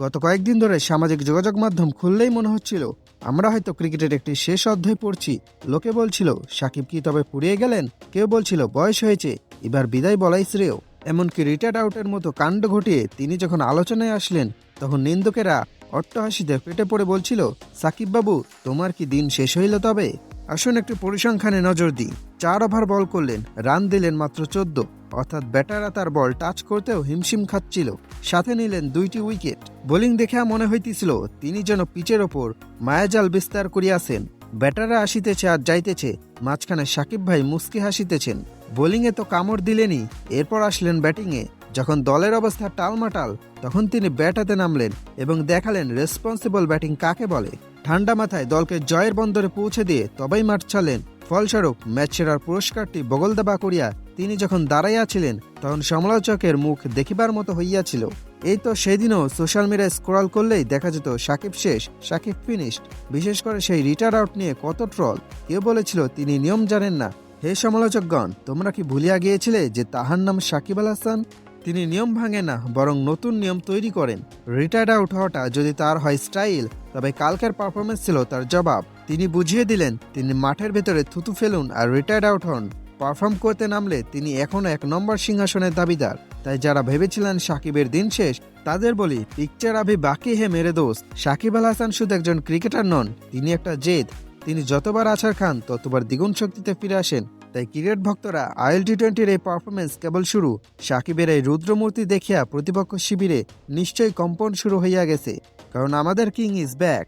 গত কয়েকদিন ধরে সামাজিক যোগাযোগ মাধ্যম খুললেই মনে হচ্ছিল আমরা হয়তো ক্রিকেটের একটি শেষ অধ্যায় পড়ছি। লোকে বলছিল সাকিব কি তবে ফুরিয়ে গেলেন, কেউ বলছিল বয়স হয়েছে, এবার বিদায় বলাই শ্রেয়। এমনকি রিটায়ার্ড আউটের মতো কাণ্ড ঘটিয়ে তিনি যখন আলোচনায় আসলেন, তখন নিন্দুকেরা অট্টহাসিতে পেটে পড়ে বলছিল, সাকিব বাবু তোমার কি দিন শেষ হইল তবে? আসুন একটু পরিসংখ্যানে নজর দিই। 4 ওভার বল করলেন, রান দিলেন মাত্র 14, অর্থাৎ ব্যাটাররা তার বল টাচ করতেও হিমশিম খাচ্ছিল। সাথে নিলেন 2টি উইকেট। বোলিং দেখে মনে হইতেছিল তিনি যেন পিচের ওপর মায়াজাল বিস্তার করিয়াছেন। ব্যাটাররা আসিতেছে আর যাইতেছে, মাঝখানে সাকিব ভাই মুস্কি হাসিতেছেন। বোলিংয়ে তো কামড় দিলেনই, এরপর আসলেন ব্যাটিংয়ে। যখন দলের অবস্থা টালমাটাল, তখন তিনি ব্যাট হাতে নামলেন এবং দেখালেন রেসপন্সিবল ব্যাটিং কাকে বলে। ঠান্ডা মাথায় দলকে জয়ের বন্দরে পৌঁছে দিয়ে তবেই মাঠ ছাড়লেন। ফলস্বরূপ ম্যাচ সেরার পুরস্কারটি বগলদাবা করিয়া তিনি যখন দাঁড়াইয়াছিলেন, তখন সমালোচকের মুখ দেখিবার মতো হইয়াছিল। এই তো সেদিনও সোশ্যাল মিডিয়ায় স্ক্রল করলেই দেখা যেত সাকিব শেষ, সাকিব ফিনিশড। বিশেষ করে সেই রিটায়ার আউট নিয়ে কত ট্রল। কেউ বলেছিল তিনি নিয়ম জানেন না। হে সমালোচকগণ, তোমরা কি ভুলিয়া গিয়েছিলে যে তাহার নাম সাকিব আল হাসান? তিনি নিয়ম ভাঙে না, বরং নতুন নিয়ম তৈরি করেন। রিটায়ার্ড আউট হওয়াটা যদি তার হয় স্টাইল, তবে কালকের পারফরমেন্স ছিল তার জবাব। তিনি বুঝিয়ে দিলেন তিনি মাঠের ভেতরে থুতু ফেলুন আর রিটায়ার্ড আউট হন। পারফর্ম করতে নামলে তিনি এখনও 1 নম্বর সিংহাসনের দাবিদার। তাই যারা ভেবেছিলেন সাকিবের দিন শেষ, তাদের বলি পিকচার আভি বাকি হে মেরে দোস্ত। সাকিব আল হাসান শুধু একজন ক্রিকেটার নন, তিনি একটা জেদ। তিনি যতবার আছাড় খান ততবার দ্বিগুণ শক্তিতে ফিরে আসেন। তাই ক্রিকেট ভক্তরা IL-T20-র এই পারফরমেন্স কেবল শুরু। সাকিবের এই রুদ্রমূর্তি দেখিয়া প্রতিপক্ষ শিবিরে নিশ্চয়ই কম্পন শুরু হইয়া গেছে, কারণ আমাদের কিং ইজ ব্যাক।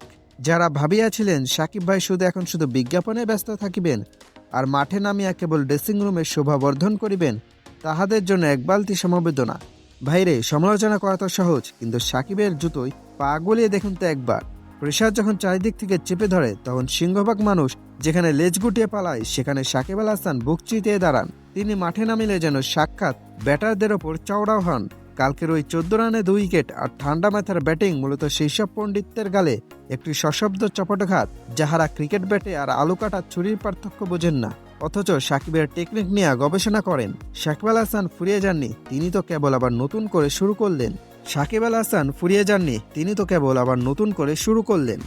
যারা ভাবিয়াছিলেন সাকিব ভাই এখন শুধু বিজ্ঞাপনে ব্যস্ত থাকিবেন আর মাঠে নামিয়া কেবল ড্রেসিং রুমের শোভা বর্ধন করিবেন, তাহাদের জন্য এক বালতি সমবেদনা। ভাইরে, সমালোচনা করা তো সহজ, কিন্তু সাকিবের জুতোয় পা গলিয়ে দেখুন তো একবার। প্রেসার যখন চারিদিক থেকে চেপে ধরে, তখন সিংহভাগ মানুষ যেখানে লেজ গুটিয়ে পালায়, সেখানে সাকিব আল হাসান বুক চিতিয়ে দাঁড়ান। তিনি মাঠে নামিলে যেন সাক্ষাৎ ব্যাটারদের ওপর চওড়াও হন। কালকের ওই 14 রানে 2 উইকেট আর ঠান্ডা মাথার ব্যাটিং মূলত সেই সব পণ্ডিতদের গালে একটি সশব্দ চপটঘাত, যাহারা ক্রিকেট ব্যাটে আর আলু কাটা ছুরির পার্থক্য বোঝেন না, অথচ সাকিবের টেকনিক নিয়ে গবেষণা করেন। সাকিব আল হাসান ফুরিয়ে যাননি, তিনি তো কেবল আবার নতুন করে শুরু করলেন।